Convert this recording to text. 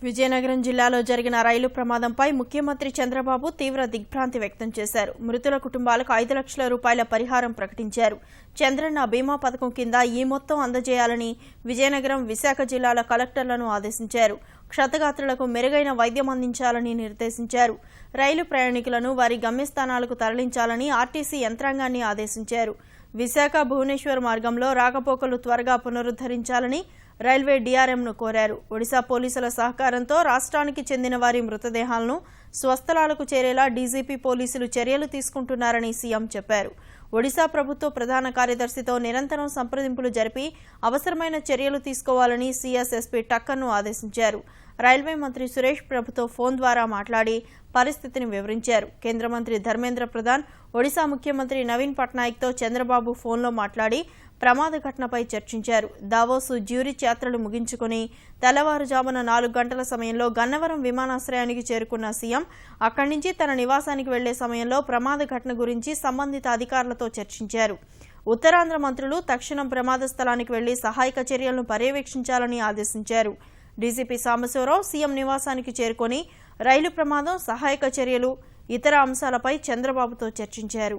విజయనగరం జిల్లాలో జరిగిన రైలు ప్రమాదంపై ముఖ్యమంత్రి చంద్రబాబు తీవ్ర దిగ్భ్రాంతి వ్యక్తం చేశారు. మృతుల కుటుంబాలకు 5 లక్షల రూపాయల పరిహారం ప్రకటించారు. చంద్రన్న బీమా పథకం కింద ఈ మొత్తం అందజేయాలని విజయనగరం, విశాఖ జిల్లాల కలెక్టర్లను ఆదేశించారు. క్షతగాత్రులకు మెరుగైన వైద్యం అందించాలని నిర్దేశించారు. రైలు ప్రయాణికులను వారి గమ్యస్థానాలకు తరలించాలని ఆర్టీసీ యంత్రాంగాన్ని ఆదేశించారు. విశాఖ భువనేశ్వర్ మార్గంలో రాకపోకలు త్వరగా పునరుద్ధరించాలని రైల్వే డీఆర్ఎంను కోరారు. ఒడిశా పోలీసుల సహకారంతో రాష్ట్రానికి చెందిన వారి మృతదేహాలను స్వస్థలాలకు చేరేలా డీజీపీ పోలీసులు చర్యలు తీసుకుంటున్నారని సీఎం చెప్పారు. ఒడిశా ప్రభుత్వ ప్రధాన కార్యదర్శితో నిరంతరం సంప్రదింపులు జరిపి అవసరమైన చర్యలు తీసుకోవాలని సీఎస్ ఎస్పీ టక్కర్ను ఆదేశించారు. రైల్వే మంత్రి సురేష్ ప్రభుతో ఫోన్ ద్వారా మాట్లాడి పరిస్థితిని వివరించారు. కేంద్ర మంత్రి ధర్మేంద్ర ప్రధాన్, ఒడిశా ముఖ్యమంత్రి నవీన్ పట్నాయక్తో చంద్రబాబు ఫోన్లో మాట్లాడి ప్రమాద ఘటనపై చర్చించారు. దావోసు జ్యూరిచ్ యాత్రలు ముగించుకుని తెల్లవారుజామున 4 గంటల సమయంలో గన్నవరం విమానాశ్రయానికి చేరుకున్న సీఎం అక్కడి నుంచి తన నివాసానికి వెళ్లే సమయంలో ప్రమాద ఘటన గురించి సంబంధిత అధికారులతో చర్చించారు. ఉత్తరాంధ్ర మంత్రులు తక్షణం ప్రమాద స్థలానికి వెళ్లి సహాయక చర్యలను పర్యవేక్షించాలని ఆదేశించారు. డీజీపీ సాంబశివరావు సీఎం నివాసానికి చేరుకొని రైలు ప్రమాదం, సహాయక చర్యలు, ఇతర అంశాలపై చంద్రబాబుతో చర్చించారు.